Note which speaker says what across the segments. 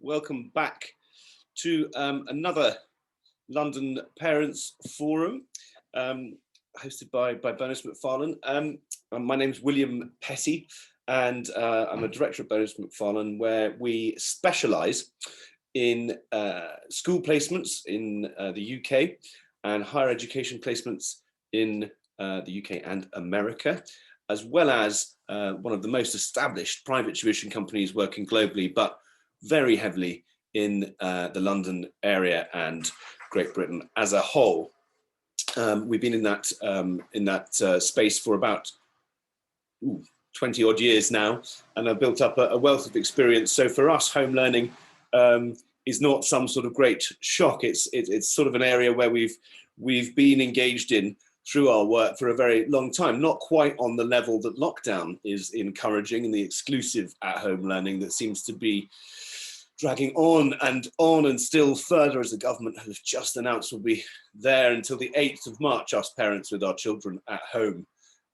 Speaker 1: Welcome back to another London Parents Forum, hosted by Bonus McFarlane. My name's William Petty, and I'm a director at Bonus McFarlane, where we specialise in school placements in the UK and higher education placements in the UK and America, as well as one of the most established private tuition companies working globally, but very heavily in the London area and Great Britain as a whole. We've been in that space for about 20 odd years now, and have built up a wealth of experience. So for us, home learning is not some sort of great shock. It's sort of an area where we've been engaged in through our work for a very long time, not quite on the level that lockdown is encouraging and the exclusive at-home learning that seems to be dragging on and still further, as the government has just announced will be there until the 8th of March, us parents with our children at home.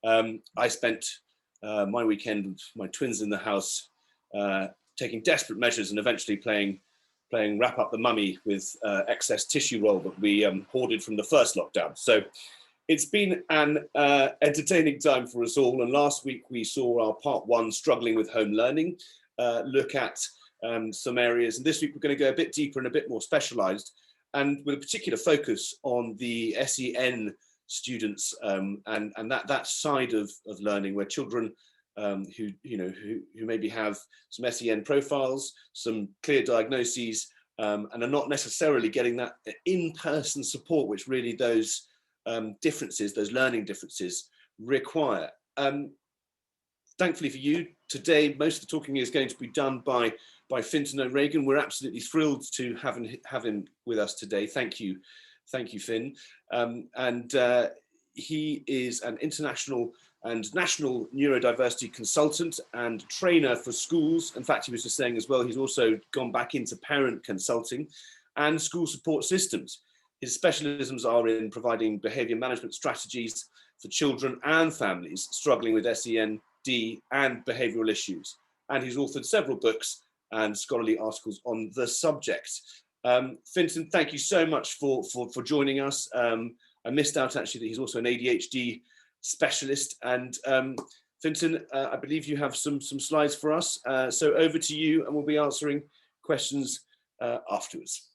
Speaker 1: I spent my weekend with my twins in the house, taking desperate measures and eventually playing Wrap Up the Mummy with excess tissue roll that we hoarded from the first lockdown. So it's been an entertaining time for us all. And last week we saw our part one, Struggling with Home Learning, look at some areas. And this week we're going to go a bit deeper and a bit more specialised, and with a particular focus on the SEN students and that side of learning, where children who maybe have some SEN profiles, some clear diagnoses, and are not necessarily getting that in-person support which really those differences, those learning differences require. Thankfully for you, today most of the talking is going to be done by Fintan O'Regan. We're absolutely thrilled to have him with us today. Thank you, Finn. He is an international and national neurodiversity consultant and trainer for schools. In fact, he was just saying as well, he's also gone back into parent consulting and school support systems. His specialisms are in providing behaviour management strategies for children and families struggling with SEND and behavioural issues. And he's authored several books and scholarly articles on the subject. Fintan, thank you so much for joining us. I missed out actually that he's also an ADHD specialist. And Fintan, I believe you have some slides for us. So over to you, and we'll be answering questions afterwards.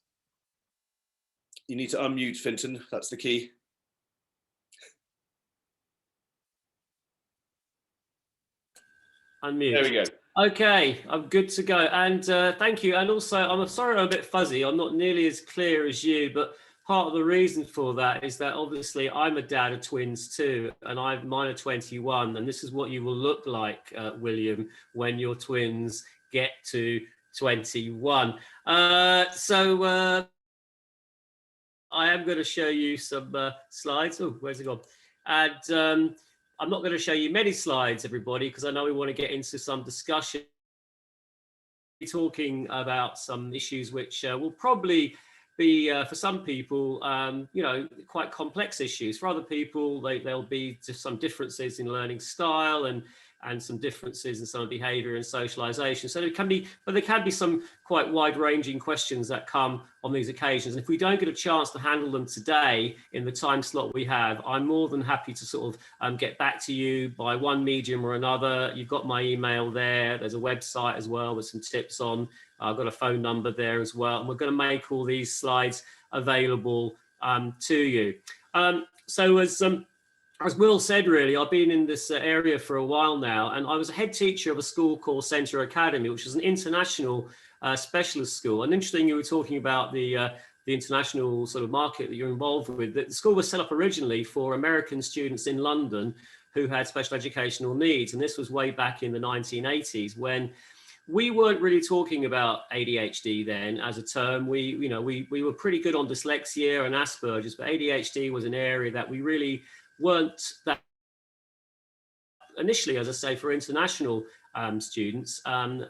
Speaker 1: You need to unmute, Fintan, that's the key.
Speaker 2: Unmute.
Speaker 1: There we go.
Speaker 2: Okay, I'm good to go. And thank you. And also, I'm sorry I'm a bit fuzzy. I'm not nearly as clear as you, but part of the reason for that is that obviously I'm a dad of twins too, and mine are 21. And this is what you will look like, William, when your twins get to 21. I am going to show you some slides. Oh, where's it gone? And I'm not going to show you many slides, everybody, because I know we want to get into some discussion. We're talking about some issues which will probably be, for some people, quite complex issues. For other people, there'll be just some differences in learning style and some differences in some behaviour and socialisation. So there can be some quite wide-ranging questions that come on these occasions. And if we don't get a chance to handle them today in the time slot we have, I'm more than happy to sort of get back to you by one medium or another. You've got my email there. There's a website as well with some tips on. I've got a phone number there as well. And we're going to make all these slides available to you. As Will said, really, I've been in this area for a while now, and I was a head teacher of a school called Centre Academy, which is an international specialist school. And interesting, you were talking about the international sort of market that you're involved with. The school was set up originally for American students in London who had special educational needs, and this was way back in the 1980s when we weren't really talking about ADHD then as a term. We were pretty good on dyslexia and Asperger's, but ADHD was an area that we really weren't that initially, as I say, for international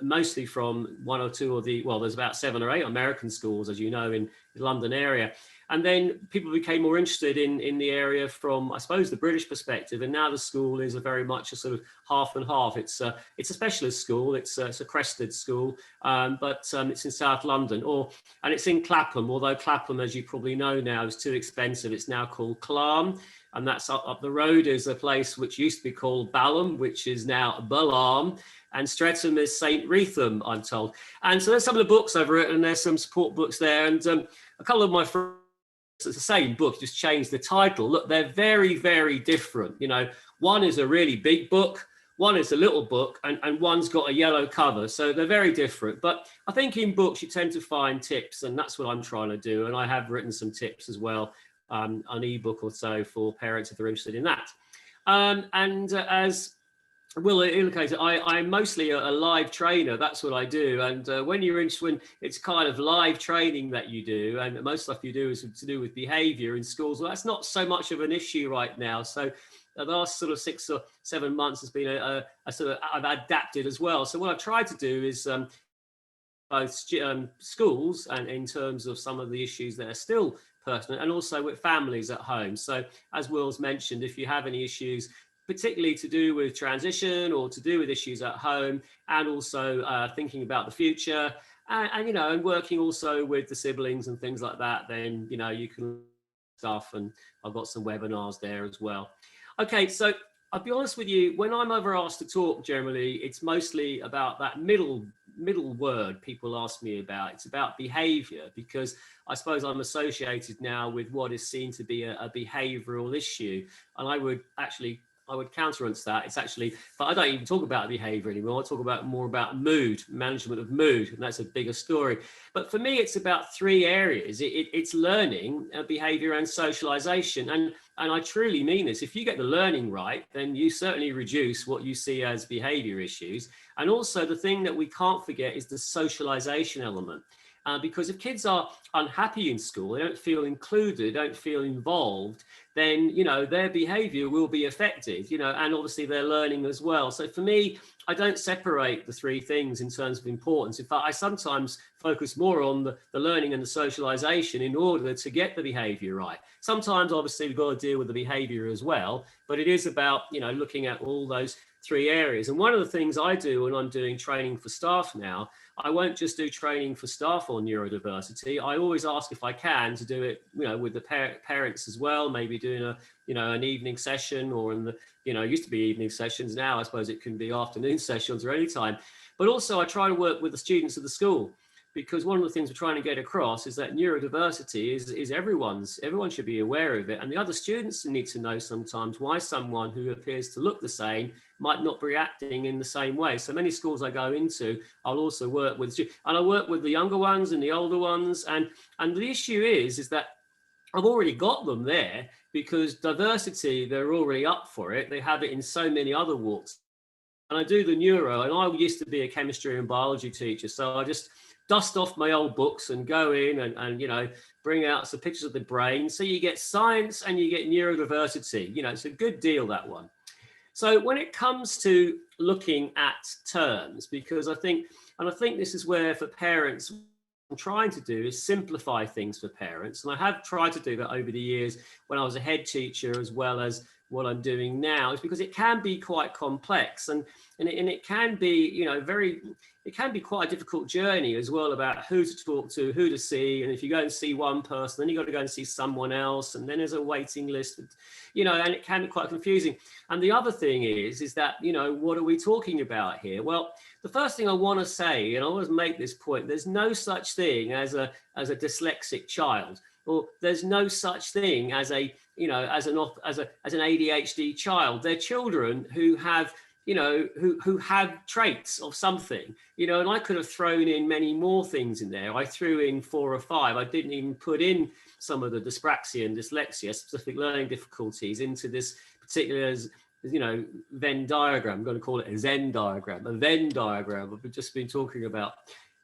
Speaker 2: mostly from one or two there's about 7 or 8 American schools, as you know, in London area. And then people became more interested in the area from, I suppose, the British perspective. And now the school is a very much a sort of half and half. It's a specialist school. It's a crested school, but it's in South London, and it's in Clapham. Although Clapham, as you probably know now, is too expensive. It's now called Clam, and that's up the road is a place which used to be called Balham, which is now Balam. And Streatham is St. Wreatham, I'm told. And so there's some of the books I've written. There's some support books there, and a couple of my friends. It's the same book, just changed the title. Look, they're very, very different. You know, one is a really big book, one is a little book, and one's got a yellow cover. So they're very different. But I think in books, you tend to find tips, and that's what I'm trying to do. And I have written some tips as well, an ebook or so for parents if they're interested in that. As Will indicated, I'm mostly a live trainer. That's what I do. And when it's kind of live training that you do, and most stuff you do is to do with behaviour in schools, well, that's not so much of an issue right now. So the last sort of 6 or 7 months has been a sort of, I've adapted as well. So what I've tried to do is both schools and in terms of some of the issues that are still pertinent, and also with families at home. So as Will's mentioned, if you have any issues, particularly to do with transition or to do with issues at home, and also thinking about the future, and working also with the siblings and things like that, then you can stuff, and I've got some webinars there as well. Okay, so I'll be honest with you, when I'm ever asked to talk, generally it's mostly about that middle word people ask me about. It's about behaviour, because I suppose I'm associated now with what is seen to be a behavioural issue, and I would counterbalance that. It's actually, but I don't even talk about behavior anymore. I talk more about mood, management of mood, and that's a bigger story. But for me, it's about 3 areas. It's learning, behavior, and socialization. And I truly mean this. If you get the learning right, then you certainly reduce what you see as behavior issues. And also the thing that we can't forget is the socialization element. Because if kids are unhappy in school, they don't feel included, don't feel involved, then, their behavior will be affected, and obviously their learning as well. So for me, I don't separate the 3 things in terms of importance. In fact, I sometimes focus more on the learning and the socialization in order to get the behavior right. Sometimes, obviously, we've got to deal with the behavior as well, but it is about, looking at all those 3 areas. And one of the things I do when I'm doing training for staff now, I won't just do training for staff on neurodiversity. I always ask if I can to do it, with the parents as well, maybe doing an evening session, or in the, it used to be evening sessions. Now I suppose it can be afternoon sessions or any time. But also I try to work with the students of the school, because one of the things we're trying to get across is that neurodiversity is everyone should be aware of it. And the other students need to know sometimes why someone who appears to look the same might not be reacting in the same way. So many schools I go into, I'll also work with, and I work with the younger ones and the older ones. And the issue is that I've already got them there, because diversity, they're already up for it. They have it in so many other walks. And I do the neuro, and I used to be a chemistry and biology teacher. So I just dust off my old books and go in and bring out some pictures of the brain. So you get science and you get neurodiversity. It's a good deal, that one. So when it comes to looking at terms, because I think this is where for parents, what I'm trying to do is simplify things for parents. And I have tried to do that over the years when I was a head teacher, as well as what I'm doing now, is because it can be quite complex, and it can be, it can be quite a difficult journey as well, about who to talk to, who to see. And if you go and see one person, then you've got to go and see someone else, and then there's a waiting list, and it can be quite confusing. And the other thing is that, what are we talking about here? Well, the first thing I want to say, and I always make this point, there's no such thing as a dyslexic child, or there's no such thing as an ADHD child. They're children who have, who have traits of something, and I could have thrown in many more things in there. I threw in 4 or 5. I didn't even put in some of the dyspraxia and dyslexia, specific learning difficulties, into this particular, Venn diagram. I'm going to call it a Zen diagram, a Venn diagram. I've just been talking about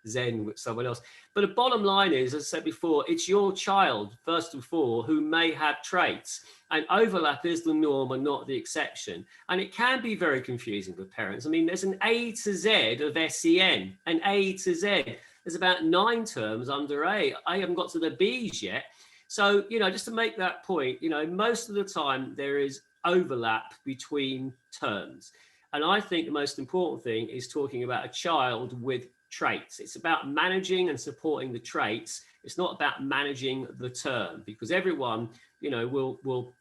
Speaker 2: Zen with someone else. But the bottom line is, as I said before, it's your child, first of all, who may have traits, and overlap is the norm and not the exception. And it can be very confusing for parents. I mean, there's an A to Z of SEN, an A to Z. there's about 9 terms under A. I haven't got to the B's yet. So, you know, just to make that point, you know, most of the time there is overlap between terms. And I think the most important thing is talking about a child with traits. It's about managing and supporting the traits. It's not about managing the term, because everyone, you know, will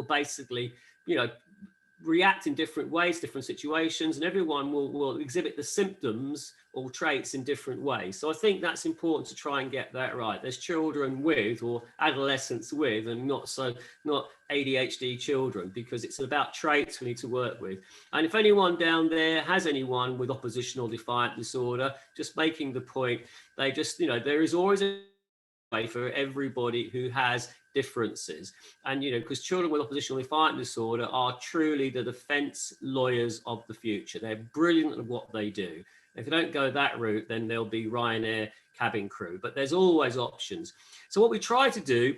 Speaker 2: basically, you know, react in different ways, different situations, and everyone will exhibit the symptoms or traits in different ways. So I think that's important to try and get that right. There's children with, or adolescents with, and not ADHD children, because it's about traits we need to work with. And if anyone down there has anyone with oppositional defiant disorder, just making the point, they just, you know, there is always a way for everybody who has differences. And, you know, because children with oppositional defiant disorder are truly the defense lawyers of the future. They're brilliant at what they do. If they don't go that route, then they'll be Ryanair cabin crew. But there's always options. So what we try to do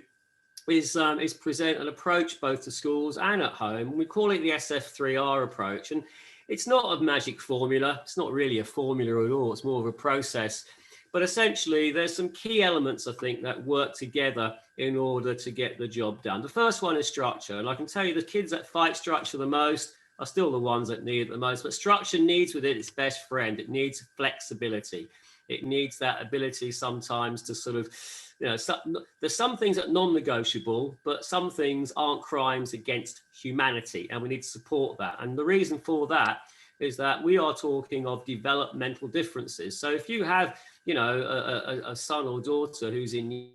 Speaker 2: is present an approach both to schools and at home. We call it the SF3R approach. And it's not a magic formula. It's not really a formula at all. It's more of a process. But essentially, there's some key elements, I think, that work together in order to get the job done. The first one is structure. And I can tell you the kids that fight structure the most are still the ones that need it the most. But structure needs with it its best friend. It needs flexibility. It needs that ability sometimes to sort of, you know, there's some things that are non-negotiable, but some things aren't crimes against humanity. And we need to support that. And the reason for that is that we are talking of developmental differences. So if you have, you know, a son or daughter who's in,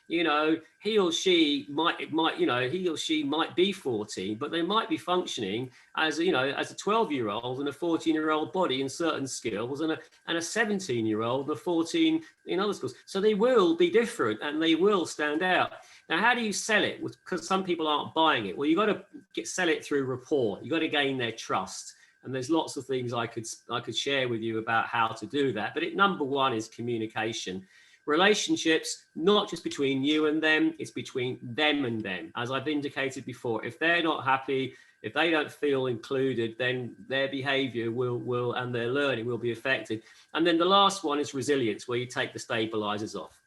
Speaker 2: you know, he or she might, you know, he or she might be 14, but they might be functioning as, you know, as a 12-year-old and a 14-year-old body in certain skills, and a 17-year-old and a 14 in other skills. So they will be different and they will stand out. Now, how do you sell it? Because some people aren't buying it. Well, you got to sell it through rapport. You got to gain their trust. And there's lots of things I could share with you about how to do that. But number one is communication. Relationships, not just between you and them, it's between them and them. As I've indicated before, if they're not happy, if they don't feel included, then their behavior will and their learning will be affected. And then the last one is resilience, where you take the stabilizers off.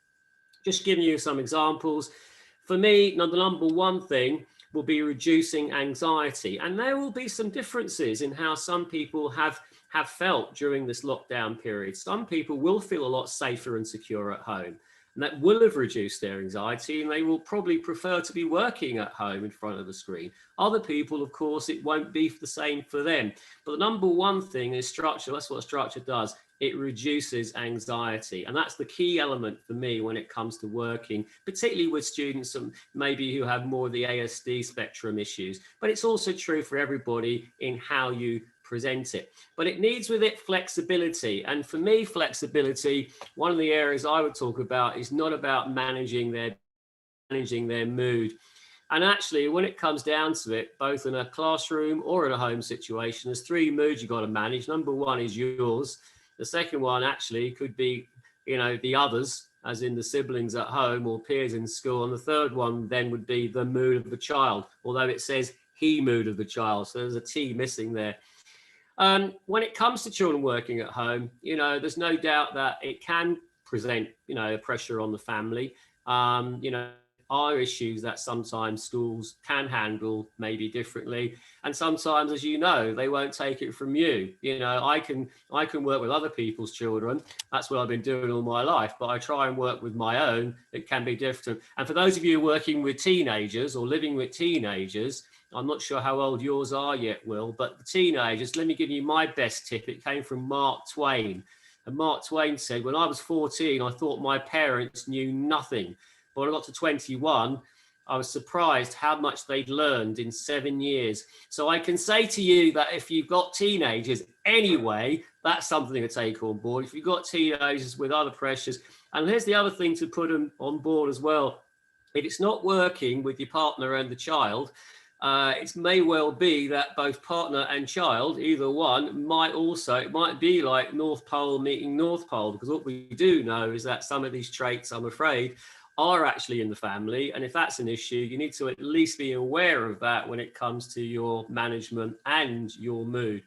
Speaker 2: Just giving you some examples. For me, the number one thing will be reducing anxiety. And there will be some differences in how some people have felt during this lockdown period. Some people will feel a lot safer and secure at home, and that will have reduced their anxiety, and they will probably prefer to be working at home in front of the screen. Other people, of course, it won't be the same for them. But the number one thing is structure. That's what structure does. It reduces anxiety. And that's the key element for me when it comes to working, particularly with students maybe who have more of the ASD spectrum issues. But it's also true for everybody in how you present it. But it needs with it flexibility. And for me, flexibility, one of the areas I would talk about is not about managing their mood. And actually, when it comes down to it, both in a classroom or in a home situation, there's 3 moods you've got to manage. Number one is yours. The second one actually could be, you know, the others, as in the siblings at home or peers in school. And the third one then would be the mood of the child, although it says he mood of the child. So there's a T missing there. When it comes to children working at home, you know, there's no doubt that it can present, you know, pressure on the family. You know, are issues that sometimes schools can handle maybe differently, and sometimes, as you know, they won't take it from you. You know, I can work with other people's children. That's what I've been doing all my life, but I try and work with my own. It can be different. And for those of you working with teenagers or living with teenagers, I'm not sure how old yours are yet, Will, but the teenagers, let me give you my best tip. It came from Mark Twain. And Mark Twain said, when I was 14, I thought my parents knew nothing. But when I got to 21, I was surprised how much they'd learned in 7 years. So I can say to you that if you've got teenagers anyway, that's something to take on board. If you've got teenagers with other pressures, and here's the other thing to put them on board as well. If it's not working with your partner and the child, it may well be that both partner and child, either one, it might be like North Pole meeting North Pole, because what we do know is that some of these traits, I'm afraid, are actually in the family. And if that's an issue, you need to at least be aware of that when it comes to your management and your mood.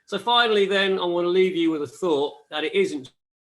Speaker 2: So finally, then, I want to leave you with a thought that it isn't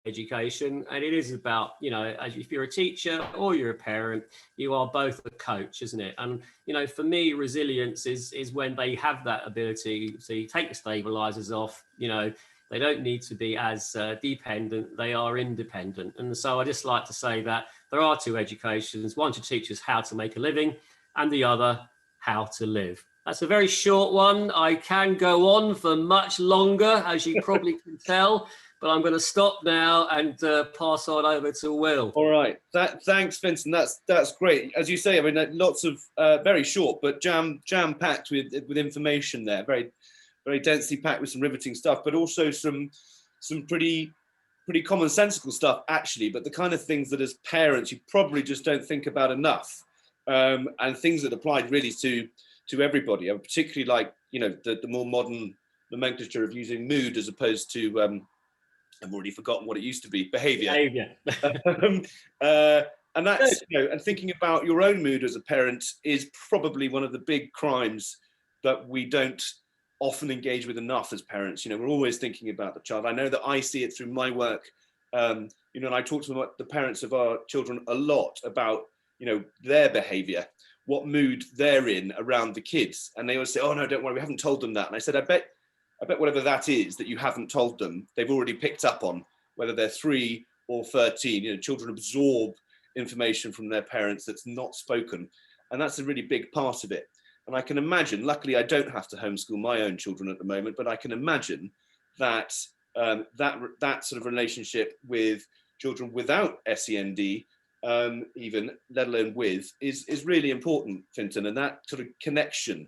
Speaker 2: education, and it is about, you know, as if you're a teacher or you're a parent, you are both a coach, isn't it? And you know, for me, resilience is when they have that ability to take the stabilizers off. You know, they don't need to be as dependent, they are independent. And so I just like to say that there are two educations, one to teach us how to make a living and the other how to live. That's a very short one. I can go on for much longer, as you probably can tell, but I'm going to stop now and pass on over to Will.
Speaker 1: All right. Thanks, Fintan. That's great. As you say, I mean, lots of very short, but jam packed with information there. Very, very densely packed with some riveting stuff, but also some pretty commonsensical stuff, actually. But the kind of things that, as parents, you probably just don't think about enough, and things that applied really to everybody. I particularly like, you know, the more modern nomenclature of using mood as opposed to I've already forgotten what it used to be. Behaviour. And that's, you know, and thinking about your own mood as a parent is probably one of the big crimes that we don't often engage with enough as parents. You know, we're always thinking about the child. I know that I see it through my work. You know, and I talk to the parents of our children a lot about, you know, their behaviour, what mood they're in around the kids. And they always say, oh no, don't worry, we haven't told them that. And I said, I bet whatever that is that you haven't told them, they've already picked up on, whether they're 3 or 13. You know, children absorb information from their parents that's not spoken. And that's a really big part of it. And I can imagine, luckily I don't have to homeschool my own children at the moment, but I can imagine that that sort of relationship with children without SEND, even, let alone with, is really important, Fintan, and that sort of connection.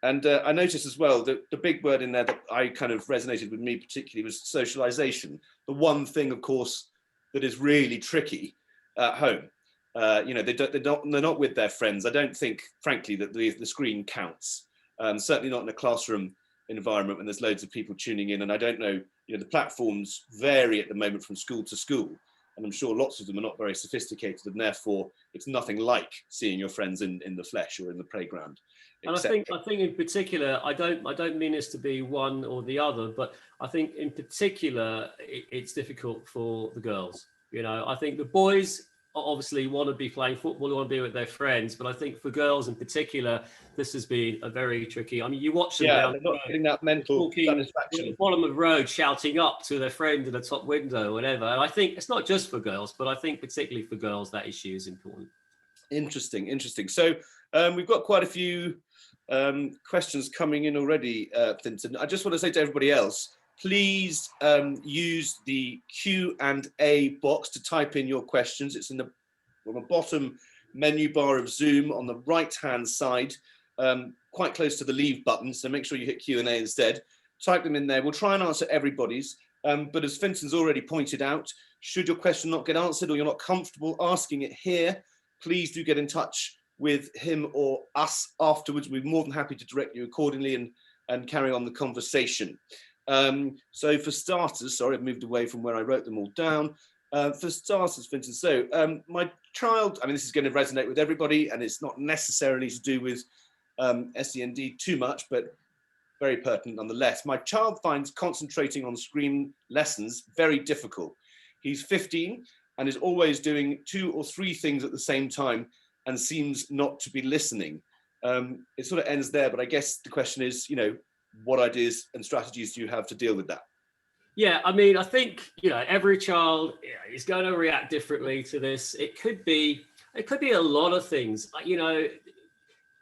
Speaker 1: And I noticed as well that the big word in there that I kind of resonated with me particularly was socialisation. The one thing, of course, that is really tricky at home. You know, they're not with their friends. I don't think, frankly, that the screen counts. Certainly not in a classroom environment when there's loads of people tuning in. And I don't know, you know, the platforms vary at the moment from school to school. And I'm sure lots of them are not very sophisticated, and therefore it's nothing like seeing your friends in the flesh or in the playground.
Speaker 2: And I think in particular, I don't mean this to be one or the other, but I think in particular it's difficult for the girls. You know, I think the boys obviously want to be playing football, want to be with their friends, but I think for girls in particular, this has been a very tricky. I mean, you watch them down
Speaker 1: they're not getting that mental satisfaction.
Speaker 2: At the bottom of the road, shouting up to their friend in the top window, or whatever. And I think it's not just for girls, but I think particularly for girls that issue is important.
Speaker 1: Interesting. So we've got quite a few questions coming in already, Fintan. I just want to say to everybody else, please use the Q&A box to type in your questions. It's on the bottom menu bar of Zoom on the right-hand side, quite close to the leave button. So make sure you hit Q&A instead. Type them in there. We'll try and answer everybody's. But as Fintan's already pointed out, should your question not get answered or you're not comfortable asking it here, please do get in touch with him or us afterwards. We're more than happy to direct you accordingly and carry on the conversation. So for starters, sorry, I've moved away from where I wrote them all down. For starters, Fintan, so my child, I mean, this is going to resonate with everybody, and it's not necessarily to do with SEND too much, but very pertinent nonetheless. My child finds concentrating on screen lessons very difficult. He's 15 and is always doing 2 or 3 things at the same time and seems not to be listening. It sort of ends there, but I guess the question is, you know, what ideas and strategies do you have to deal with that?
Speaker 2: Yeah, I mean, I think, you know, every child is going to react differently to this. It could be a lot of things. You know,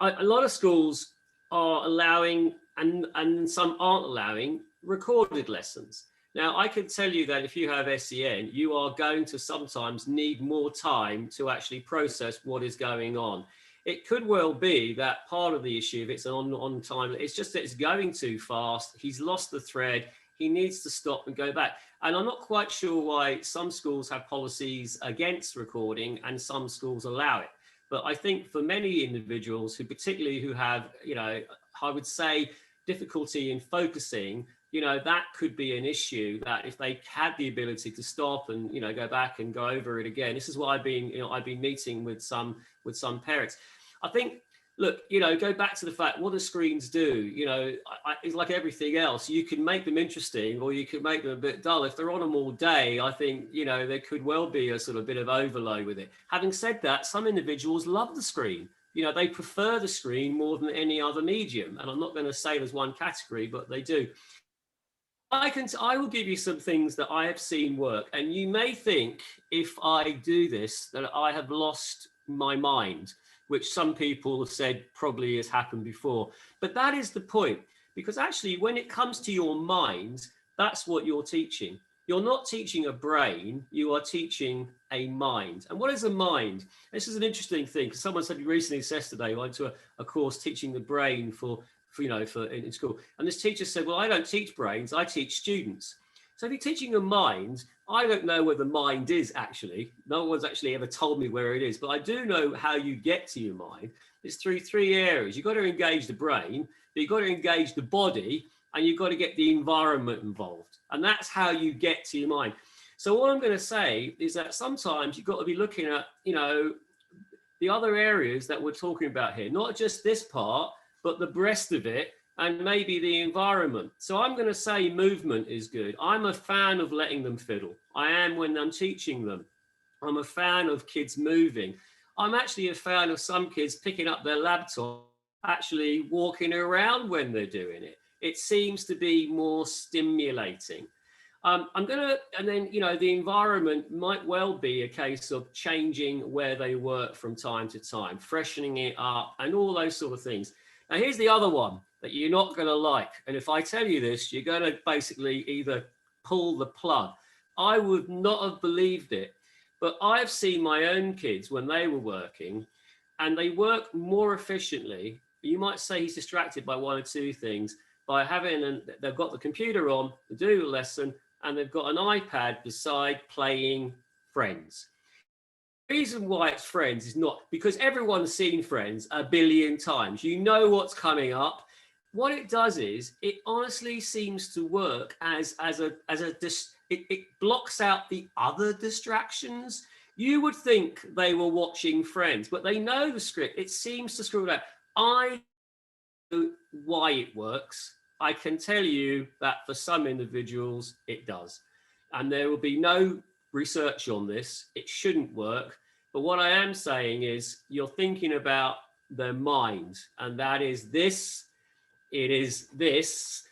Speaker 2: a lot of schools are allowing and some aren't allowing recorded lessons. Now, I can tell you that if you have SEN, you are going to sometimes need more time to actually process what is going on. It could well be that part of the issue, if it's on time, it's just that it's going too fast. He's lost the thread. He needs to stop and go back. And I'm not quite sure why some schools have policies against recording and some schools allow it. But I think for many individuals who have, you know, I would say difficulty in focusing, you know, that could be an issue, that if they had the ability to stop and, you know, go back and go over it again. This is what I've been meeting with some parents. I think look, you know, go back to the fact what the screens do. You know, it's like everything else. You can make them interesting, or you can make them a bit dull. If they're on them all day, I think, you know, there could well be a sort of bit of overload with it. Having said that, some individuals love the screen. You know, they prefer the screen more than any other medium. And I'm not going to say there's one category, but they do. I will give you some things that I have seen work. And you may think if I do this, that I have lost my mind, which some people have said probably has happened before. But that is the point, because actually when it comes to your mind, that's what you're teaching. You're not teaching a brain, you are teaching a mind. And what is a mind? This is an interesting thing, because someone said recently, yesterday, I went to a course teaching the brain for in school. And this teacher said, well, I don't teach brains, I teach students. So if you're teaching a mind, I don't know where the mind is actually. No one's actually ever told me where it is, but I do know how you get to your mind. It's through three areas. You've got to engage the brain, but you've got to engage the body, and you've got to get the environment involved. And that's how you get to your mind. So what I'm going to say is that sometimes you've got to be looking at, you know, the other areas that we're talking about here, not just this part, but the rest of it, and maybe the environment. So I'm going to say movement is good. I'm a fan of letting them fiddle. I am when I'm teaching them. I'm a fan of kids moving. I'm actually a fan of some kids picking up their laptop, actually walking around when they're doing it. It seems to be more stimulating. And then, you know, the environment might well be a case of changing where they work from time to time, freshening it up and all those sort of things. Now, here's the other one that you're not going to like. And if I tell you this, you're going to basically either pull the plug. I would not have believed it, but I've seen my own kids when they were working, and they work more efficiently. You might say he's distracted by one or two things, by they've got the computer on, they do a lesson, and they've got an iPad beside playing Friends. The reason why it's Friends is not because everyone's seen Friends a billion times. You know what's coming up. What it does is it honestly seems to work it blocks out the other distractions. You would think they were watching Friends, but they know the script. It seems to screw it out. I know why it works. I can tell you that for some individuals, it does. And there will be no research on this. It shouldn't work. But what I am saying is you're thinking about their mind, and that is this, it is this,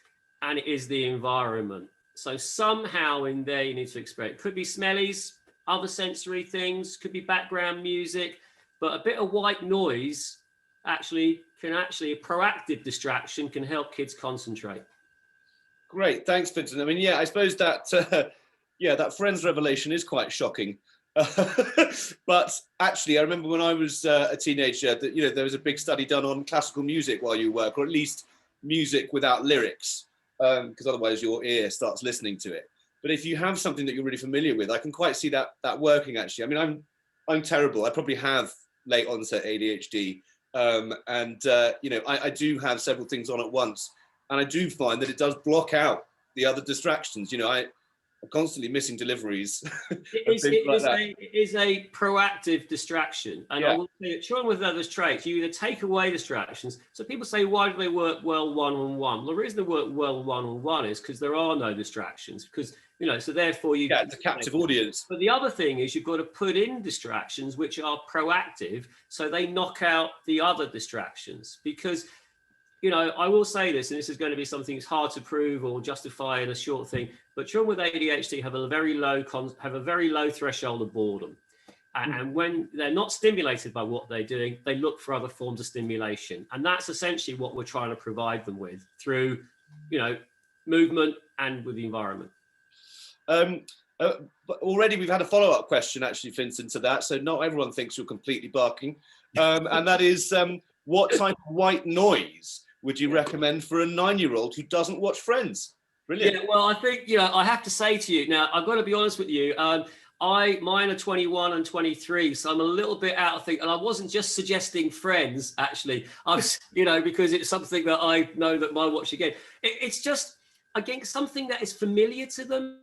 Speaker 2: and it is the environment. So somehow in there you need to expect, it could be smellies, other sensory things, could be background music, but a bit of white noise a proactive distraction can help kids concentrate.
Speaker 1: Great, thanks, Fintan. I mean, yeah, I suppose that that Friends revelation is quite shocking. But actually, I remember when I was a teenager that, you know, there was a big study done on classical music while you work, or at least music without lyrics, because otherwise your ear starts listening to it. But if you have something that you're really familiar with, I can quite see that working. Actually, I mean, I'm terrible. I probably have late onset ADHD. You know, I do have several things on at once, and I do find that it does block out the other distractions. You know, I'm constantly missing deliveries.
Speaker 2: It is a proactive distraction. And I will say that children with others traits, you either take away distractions. So people say, why do they work well one-on-one? Well, the reason they work well one-on-one is because there are no distractions, because, you know, so therefore you...
Speaker 1: Yeah, it's a captive audience.
Speaker 2: But the other thing is you've got to put in distractions which are proactive, so they knock out the other distractions. Because, you know, I will say this, and this is going to be something that's hard to prove or justify in a short thing, but children with ADHD have a very low threshold of boredom. And when they're not stimulated by what they're doing, they look for other forms of stimulation. And that's essentially what we're trying to provide them with through, you know, movement and with the environment.
Speaker 1: But already we've had a follow-up question, actually, Fintan, to that. So not everyone thinks you're completely barking. And that is, what type of white noise would you recommend for a 9-year-old who doesn't watch Friends? Brilliant.
Speaker 2: Yeah, well, I think, you know, I have to say to you, now, I've got to be honest with you, mine are 21 and 23, so I'm a little bit out of think, and I wasn't just suggesting Friends, actually. I was, you know, because it's something that I know that my watch again. It's just, again, something that is familiar to them.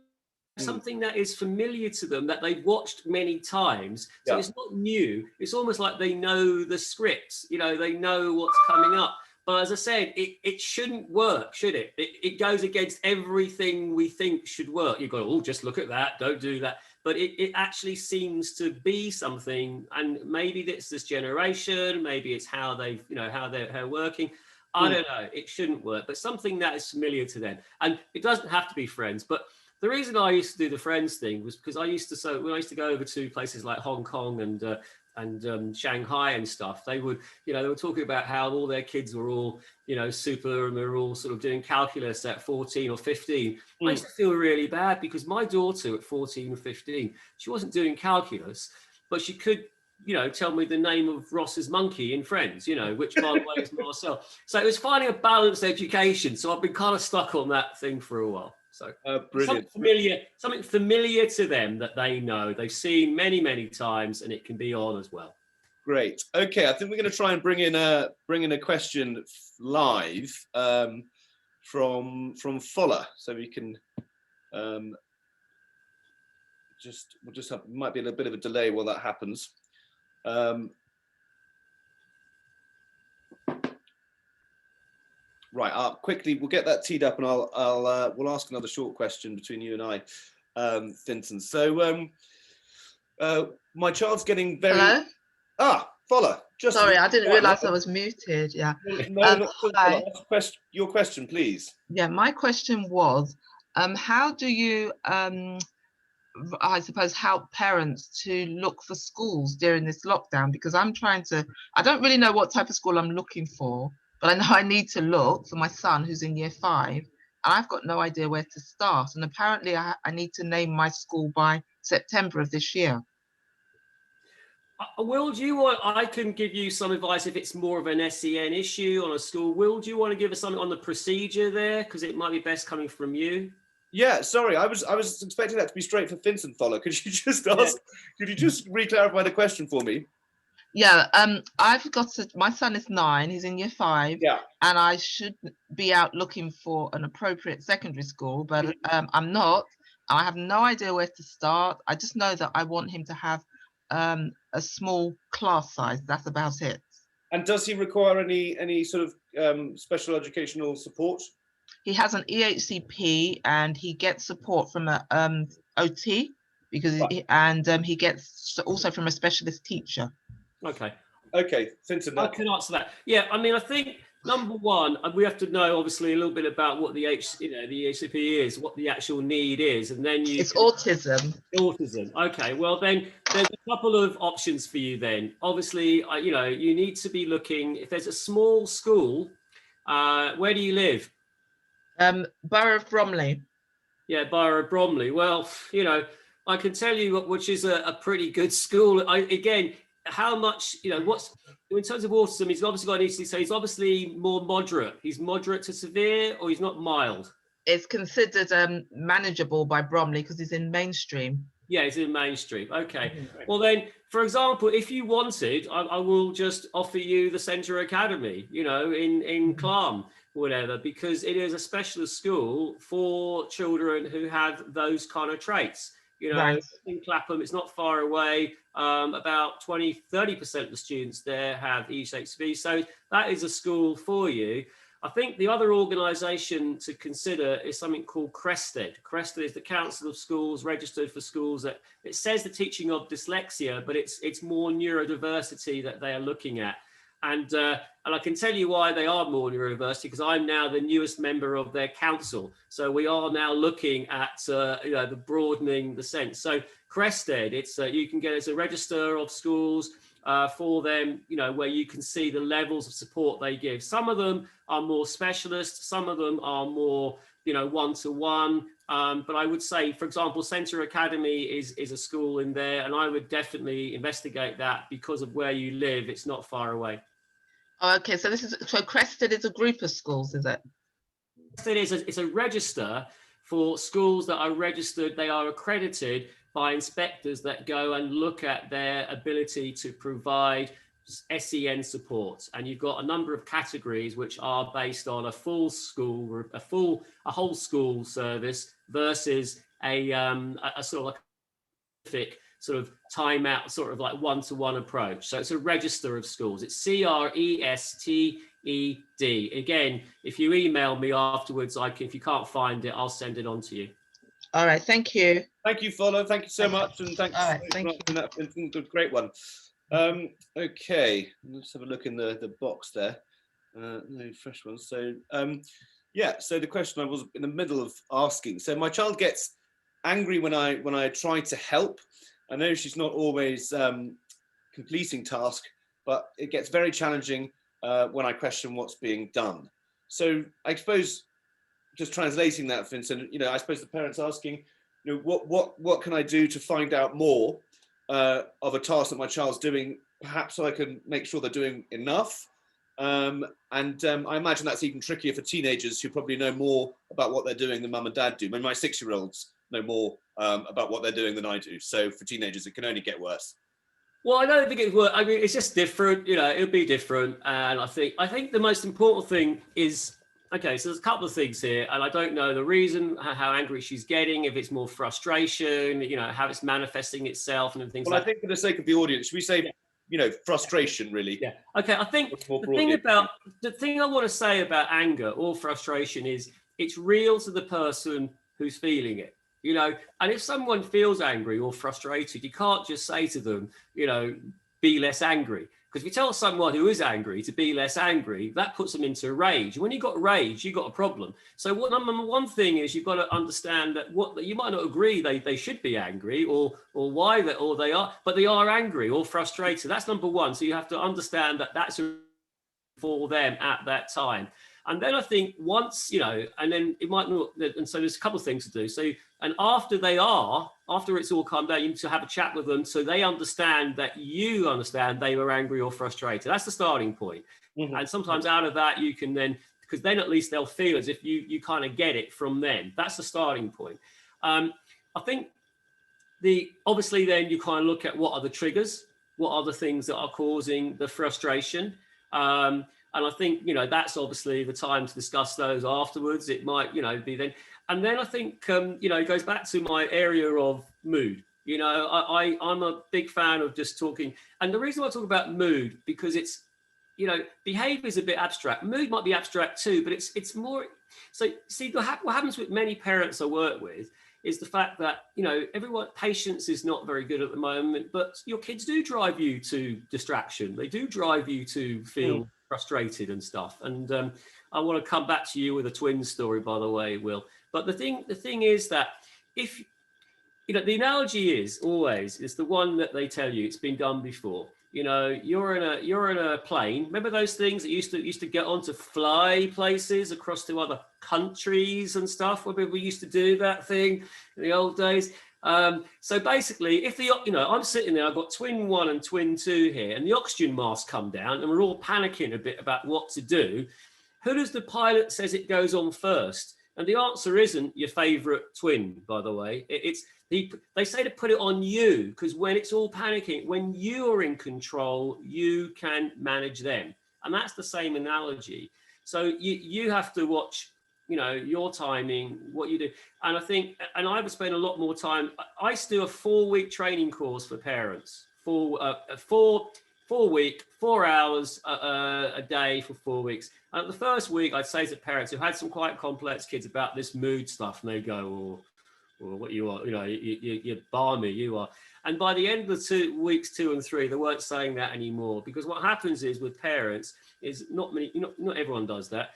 Speaker 2: something that is familiar to them, that they've watched many times. So it's not new. It's almost like they know the scripts, you know, they know what's coming up. But as I said, it shouldn't work, should it? It goes against everything we think should work. You've got, oh, just look at that, don't do that. But it actually seems to be something, and maybe it's this generation, maybe it's how they've, you know, how they're working. I don't know, it shouldn't work, but something that is familiar to them. And it doesn't have to be friends, but the reason I used to do the friends thing was because when I used to go over to places like Hong Kong and Shanghai and stuff, they would, you know, they were talking about how all their kids were all, you know, super, and they were all sort of doing calculus at 14 or 15. I used to feel really bad because my daughter at 14 or 15, she wasn't doing calculus, but she could, you know, tell me the name of Ross's monkey in Friends, you know, which by the way is Marcel. So it was finding a balanced education. So I've been kind of stuck on that thing for a while. So
Speaker 1: brilliant.
Speaker 2: Something familiar to them that they know, they've seen many, many times, and it can be on as well.
Speaker 1: Great. Okay, I think we're going to try and bring in a question live from Fuller, so we can we'll just have, might be a little bit of a delay while that happens. Right, quickly, we'll get that teed up, and we'll ask another short question between you and I, Fintan. So, my child's getting very...
Speaker 3: Hello?
Speaker 1: Fuller. Just
Speaker 3: sorry, I didn't realise I was muted. Yeah.
Speaker 1: No, hi. Your question, please.
Speaker 3: Yeah, my question was, how do you, I suppose, help parents to look for schools during this lockdown? Because I don't really know what type of school I'm looking for, but I know I need to look for my son who's in year 5, and I've got no idea where to start. And apparently I need to name my school by September of this year.
Speaker 2: Will, do you want, I can give you some advice if it's more of an SEN issue on a school. Will, do you want to give us something on the procedure there? Because it might be best coming from you.
Speaker 1: Yeah, sorry, I was expecting that to be straight for Fintan, Fuller. Could you just ask, could you just re-clarify the question for me?
Speaker 3: Yeah, my son is 9, he's in year 5, and I should be out looking for an appropriate secondary school, but I'm not. I have no idea where to start. I just know that I want him to have a small class size. That's about it. And
Speaker 1: does he require any sort of special educational support?
Speaker 3: He has an EHCP, and he gets support from a OT, because he gets also from a specialist teacher.
Speaker 1: Okay, Fintan.
Speaker 2: I can answer that. Yeah, I mean, I think number one, we have to know obviously a little bit about what the EHCP is, what the actual need is, and then
Speaker 3: it's autism.
Speaker 2: Autism. Okay, well then there's a couple of options for you. Then obviously, you need to be looking. If there's a small school, where do you live?
Speaker 3: Borough of Bromley.
Speaker 2: Yeah, Borough of Bromley. Well, I can tell you which is a pretty good school. Again, how much, what's in terms of autism, he's obviously got an ECD, so he's obviously more moderate. He's moderate to severe, or he's not mild?
Speaker 3: It's considered manageable by Bromley because he's in mainstream.
Speaker 2: Yeah, he's in mainstream. Okay. Well then, for example, if you wanted, I will just offer you the Centre Academy, in Clam, whatever, because it is a specialist school for children who have those kind of traits.
Speaker 3: Right.
Speaker 2: In Clapham, it's not far away. About 20-30% of the students there have EHCP. So that is a school for you. I think the other organisation to consider is something called Crested. Crested is the Council of Schools registered for schools that it says the teaching of dyslexia, but it's more neurodiversity that they are looking at. And I can tell you why they are more neurodiversity, because I'm now the newest member of their council. So we are now looking at the broadening the sense. So Crested, it's you can get as a register of schools for them, where you can see the levels of support they give. Some of them are more specialist, some of them are more one-to-one. But I would say, for example, Centre Academy is a school in there, and I would definitely investigate that because of where you live. It's not far away.
Speaker 3: Okay, so Crested is a group of schools, is it?
Speaker 2: It's a register for schools that are registered. They are accredited by inspectors that go and look at their ability to provide SEN support. And you've got a number of categories which are based on a full school, a whole school service versus a sort of like specific sort of timeout, sort of like one-to-one approach. So it's a register of schools. It's CRESTED. Again, if you email me afterwards, if you can't find it, I'll send it on to you.
Speaker 3: All right, thank you.
Speaker 1: Thank you, Follow. Thank you so much, and thanks
Speaker 3: All right,
Speaker 1: for answering that. It's a great one. Okay, let's have a look in the box there. No fresh ones. So yeah, so the question I was in the middle of asking. So my child gets angry when I try to help. I know she's not always completing tasks, but it gets very challenging when I question what's being done. So I suppose, just translating that, Fintan, I suppose the parent's asking, what can I do to find out more of a task that my child's doing, perhaps so I can make sure they're doing enough. I imagine that's even trickier for teenagers who probably know more about what they're doing than mum and dad do. My 6-year-olds know more about what they're doing than I do. So for teenagers, it can only get worse.
Speaker 2: Well, I don't think it works. I mean, it's just different. It'll be different. And I think the most important thing is, okay, so there's a couple of things here, and I don't know the reason, how angry she's getting, if it's more frustration, how it's manifesting itself and things
Speaker 1: like that. Well, I think for the sake of the audience, should we say, frustration, really?
Speaker 2: Yeah. Okay, I think the thing I want to say about anger or frustration is it's real to the person who's feeling it. And if someone feels angry or frustrated, you can't just say to them, be less angry. Because if you tell someone who is angry to be less angry, that puts them into rage. When you've got rage, you've got a problem. So number one thing is you've got to understand that you might not agree they should be angry or why they are, but they are angry or frustrated. That's number one. So you have to understand that that's for them at that time. And then I think once, and then it might not, and so there's a couple of things to do. So, and after it's all calmed down, you need to have a chat with them so they understand that you understand they were angry or frustrated. That's the starting point. Mm-hmm. And sometimes out of that, you can then, because then at least they'll feel as if you kind of get it from them. That's the starting point. I think obviously then you kind of look at what are the triggers, what are the things that are causing the frustration. And I think, that's obviously the time to discuss those afterwards. It might, be then. And then I think, it goes back to my area of mood. I'm a big fan of just talking. And the reason I talk about mood, because it's, behavior is a bit abstract. Mood might be abstract too, but it's more. So see, what happens with many parents I work with is the fact that, patience is not very good at the moment, but your kids do drive you to distraction. They do drive you to feel frustrated and stuff. And I want to come back to you with a twin story, by the way, Will. But the thing is that if, the analogy is always, it's the one that they tell you, it's been done before. You're in a plane. Remember those things that used to get on to fly places across to other countries and stuff, where we used to do that thing in the old days. So basically, if I'm sitting there, I've got twin 1 and twin 2 here, and the oxygen mask come down, and we're all panicking a bit about what to do. Who does the pilot says it goes on first? And the answer isn't your favorite twin, by the way. They say to put it on you, because when it's all panicking, when you're in control, you can manage them. And that's the same analogy. So you have to watch, your timing, what you do. And I think, and I would spend a lot more time. I used to do a 4-week training course for parents, 4-week, 4 hours a day for 4 weeks. And the first week, I'd say to parents who had some quite complex kids about this mood stuff, and they go, or what you are, you're balmy, you are. And by the end of the weeks 2 and 3, they weren't saying that anymore, because what happens is with parents is not everyone does that,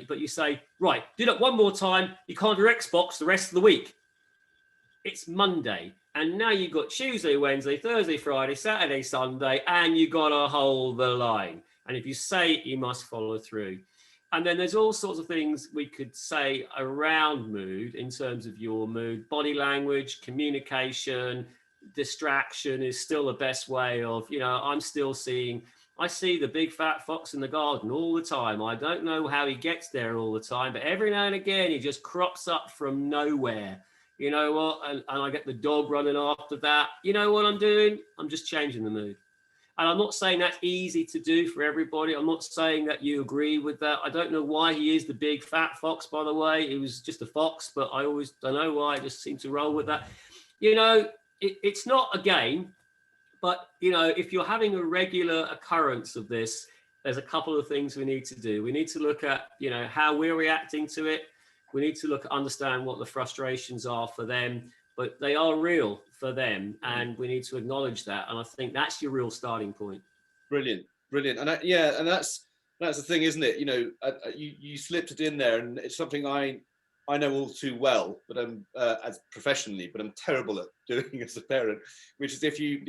Speaker 2: but you say, right, do that one more time. You can't do Xbox the rest of the week. It's Monday. And now you've got Tuesday, Wednesday, Thursday, Friday, Saturday, Sunday, and you've got to hold the line. And if you say it, you must follow through. And then there's all sorts of things we could say around mood in terms of your mood. Body language, communication, distraction is still the best way of, I see the big fat fox in the garden all the time. I don't know how he gets there all the time, but every now and again, he just crops up from nowhere. You know what? And I get the dog running after that. You know what I'm doing? I'm just changing the mood. And I'm not saying that's easy to do for everybody. I'm not saying that you agree with that. I don't know why he is the big fat fox, by the way. He was just a fox, but I always don't know why. I just seem to roll with that. You know, it's not a game, but, you know, if you're having a regular occurrence of this, there's a couple of things we need to do. We need to look at, you know, how we're reacting to it. We need to understand what the frustrations are for them, but they are real for them, and we need to acknowledge that. And I think that's your real starting point.
Speaker 1: Brilliant, brilliant. And and that's the thing, isn't it? You know, you slipped it in there, and it's something I know all too well, but I'm as professionally, but I'm terrible at doing as a parent. Which is if you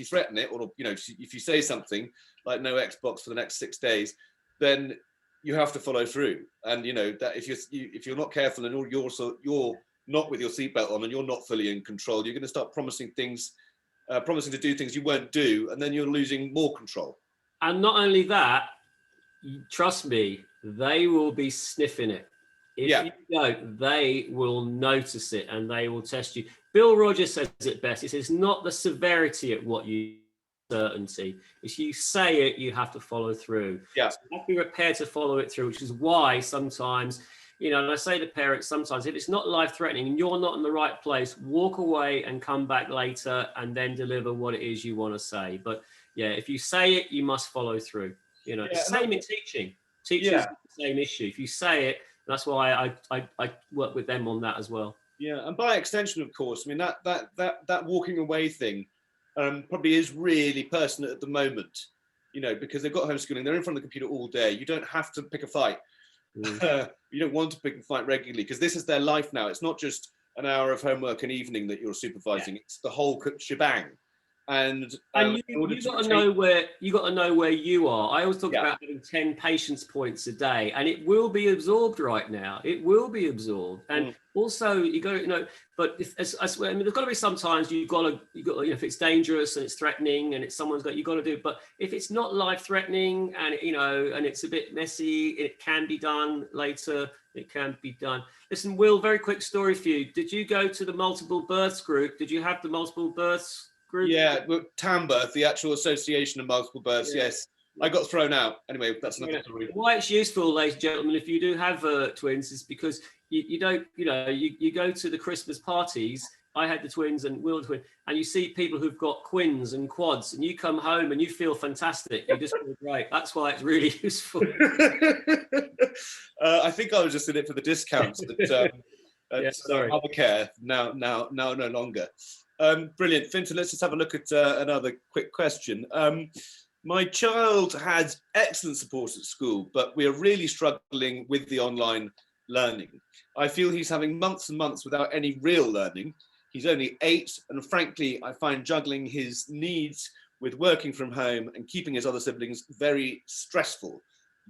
Speaker 1: threaten it, or you know, if you say something like no Xbox for the next 6 days, then you have to follow through. And you know that if you're not careful and you're not with your seatbelt on and you're not fully in control, you're going to start promising to do things you won't do, and then you're losing more control.
Speaker 2: And not only that, trust me, they will be sniffing it. If you don't, they will notice it and they will test you. Bill Rogers says it best. He says, not the severity of what you certainty. If you say it, you have to follow through.
Speaker 1: Yeah.
Speaker 2: So you have to be prepared to follow it through, which is why sometimes, you know, and I say to parents sometimes, if it's not life-threatening and you're not in the right place, walk away and come back later and then deliver what it is you want to say. But yeah, if you say it, you must follow through. You know, same in teaching. Teaching is the same issue. If you say it, that's why I work with them on that as well.
Speaker 1: Yeah, and by extension, of course, I mean that walking away thing probably is really pertinent at the moment. You know, because they've got homeschooling, they're in front of the computer all day. You don't have to pick a fight. You don't want to pick a fight regularly because this is their life now. It's not just an hour of homework an evening that you're supervising. It's the whole shebang. And
Speaker 2: you got to know where you are. I always talk about having 10 patience points a day, and it will be absorbed right now. It will be absorbed, and also you got to, you know. But I swear, I mean, there's got to be sometimes you got to, you know, if it's dangerous and it's threatening and it's you got to do it. But if it's not life threatening and you know, and it's a bit messy, it can be done later. It can be done. Listen, Will, very quick story for you. Did you go to the multiple births group? Did you have the multiple births group?
Speaker 1: Yeah, TAMBirth, the actual Association of Multiple Births. Yes, I got thrown out. Anyway, that's another story.
Speaker 2: Why it's useful, ladies and gentlemen, if you do have twins, is because you don't, you know, you go to the Christmas parties. I had the twins and Will the twin, and you see people who've got quins and quads, and you come home and you feel fantastic. You just feel great. That's why it's really useful.
Speaker 1: I think I was just in it for the discounts.
Speaker 2: Sorry.
Speaker 1: Obamacare now no longer. Brilliant, Fintan. Let's just have a look at another quick question. My child had excellent support at school, but we are really struggling with the online learning. I feel he's having months and months without any real learning. He's only 8, and frankly, I find juggling his needs with working from home and keeping his other siblings very stressful.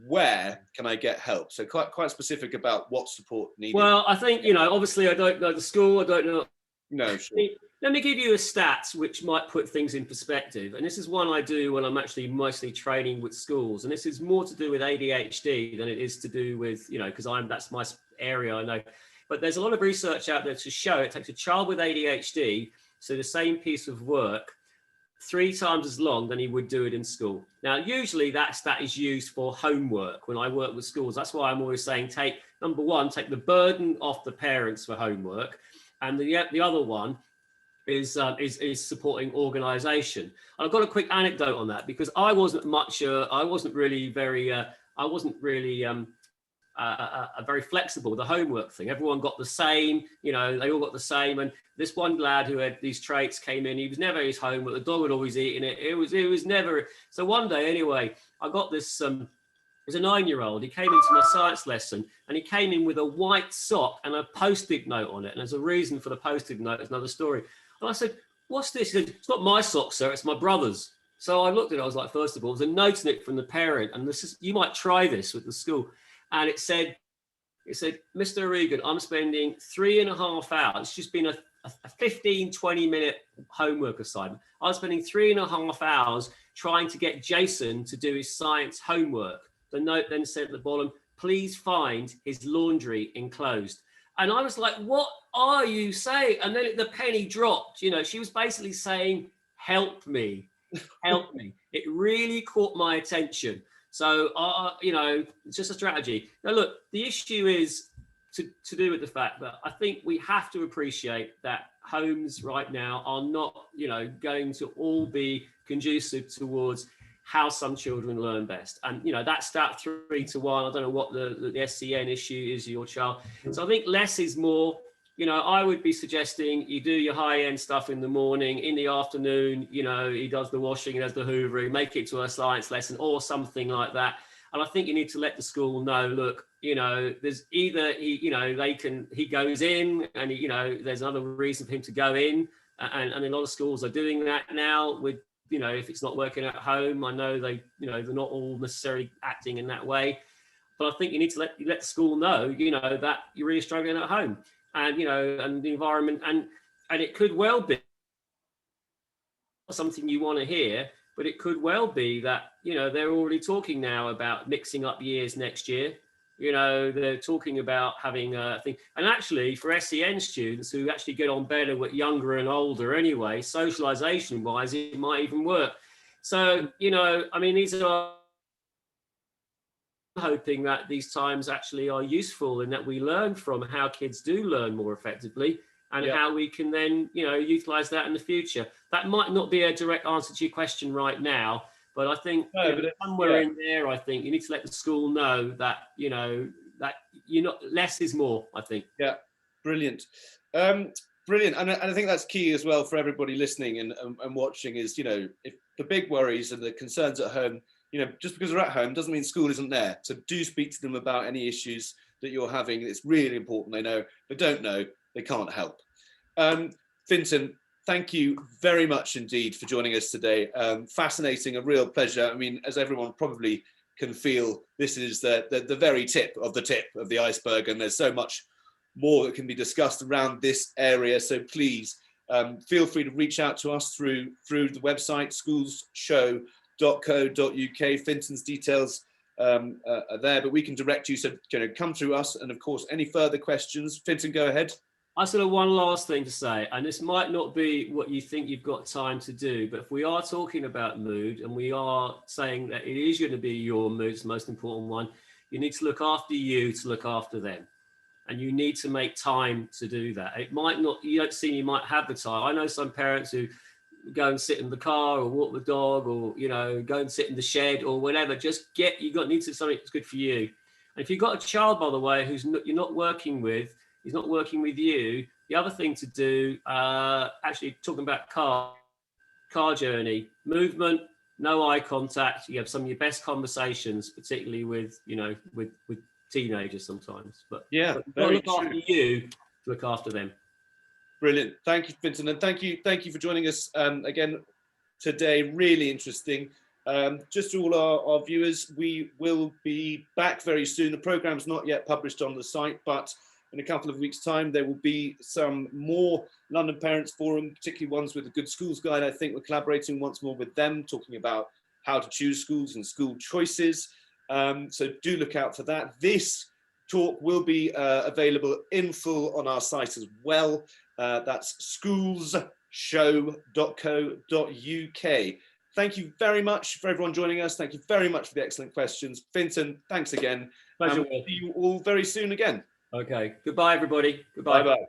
Speaker 1: Where can I get help? So quite specific about what support needed.
Speaker 2: Well, I think, you know, obviously I don't know the school. I don't know.
Speaker 1: No, sure.
Speaker 2: Let me give you a stat which might put things in perspective. And this is one I do when I'm actually mostly training with schools. And this is more to do with ADHD than it is to do with, you know, because that's my area, I know. But there's a lot of research out there to show it takes a child with ADHD, so the same piece of work, 3 times as long than he would do it in school. Now, usually that is used for homework when I work with schools. That's why I'm always saying number one, take the burden off the parents for homework. And the other one is supporting organisation. I've got a quick anecdote on that because I wasn't really very flexible with the homework thing. Everyone got the same, you know, they all got the same. And this one lad who had these traits came in, he was never his homework. The dog had always eaten it. It was never. So one day anyway, I got this, it was a 9-year-old. He came into my science lesson and he came in with a white sock and a Post-it note on it. And there's a reason for the Post-it note. It's another story. And I said, what's this? He said, it's not my sock, sir. It's my brother's. So I looked at it. I was like, first of all, there's a note in it from the parent. And you might try this with the school. And it said, Mr. O'Regan, I'm spending 3.5 hours. It's just been a 15, 20-minute homework assignment. I'm spending 3.5 hours trying to get Jason to do his science homework. The note then said at the bottom, please find his laundry enclosed. And I was like, what are you saying? And then the penny dropped. You know, she was basically saying, help me. helped me. It really caught my attention. So, you know, it's just a strategy. Now, look, the issue is to do with the fact that I think we have to appreciate that homes right now are not, you know, going to all be conducive towards how some children learn best. And, you know, that's that 3 to 1. I don't know what the SCN issue is, your child. So I think less is more. You know, I would be suggesting you do your high-end stuff in the morning, in the afternoon, you know, he does the washing, he does the hoovering, make it to a science lesson or something like that. And I think you need to let the school know, look, you know, there's either he goes in and you know, there's another reason for him to go in. And a lot of schools are doing that now with, you know, if it's not working at home. I know they, you know, they're not all necessarily acting in that way. But I think you need to let the school know, you know, that you're really struggling at home. And, you know, and the environment, and it could well be something you want to hear, but it could well be that, you know, they're already talking now about mixing up years next year. You know, they're talking about having a thing. And actually, for SEN students who actually get on better with younger and older anyway, socialisation wise, it might even work. So, you know, I mean, these are hoping that these times actually are useful and that we learn from how kids do learn more effectively and how we can then, you know, utilize that in the future. That might not be a direct answer to your question right now, but I think somewhere in there, I think you need to let the school know that, you know, that you're not, less is more, I think.
Speaker 1: Yeah, brilliant. Brilliant. And I think that's key as well for everybody listening and watching is, you know, if the big worries and the concerns at home, you know, just because they're at home doesn't mean school isn't there. So do speak to them about any issues that you're having. It's really important they know, but don't know, they can't help. Fintan, thank you very much indeed for joining us today. Fascinating, a real pleasure. I mean, as everyone probably can feel, this is the very tip of the iceberg, and there's so much more that can be discussed around this area. So please feel free to reach out to us through the website, schoolsshow.co.uk. Fintan's details are there, but we can direct you, so you know, come through us. And of course, any further questions, Fintan, go ahead.
Speaker 2: I sort of one last thing to say, and this might not be what you think you've got time to do, but if we are talking about mood and we are saying that it is going to be your mood, it's the most important one, you need to look after you to look after them. And you need to make time to do that. It might not, you don't see, you might have the time. I know some parents who go and sit in the car or walk the dog or, you know, go and sit in the shed or whatever. Just need to something that's good for you. And if you've got a child, by the way, you're not working with, he's not working with you, the other thing to do, actually talking about car journey, movement, no eye contact. You have some of your best conversations, particularly with, you know, with teenagers sometimes. But
Speaker 1: yeah,
Speaker 2: look after you to look after them.
Speaker 1: Brilliant. Thank you, Fintan, and thank you for joining us again today. Really interesting. Just to all our viewers, we will be back very soon. The program's not yet published on the site, but in a couple of weeks' time, there will be some more London Parents Forum, particularly ones with the Good Schools Guide. I think we're collaborating once more with them, talking about how to choose schools and school choices. So do look out for that. This talk will be available in full on our site as well. That's schoolsshow.co.uk. Thank you very much for everyone joining us. Thank you very much for the excellent questions. Fintan, thanks again.
Speaker 2: Pleasure.
Speaker 1: We'll see you all very soon again.
Speaker 2: Okay. Goodbye, everybody. Goodbye.
Speaker 1: Bye-bye.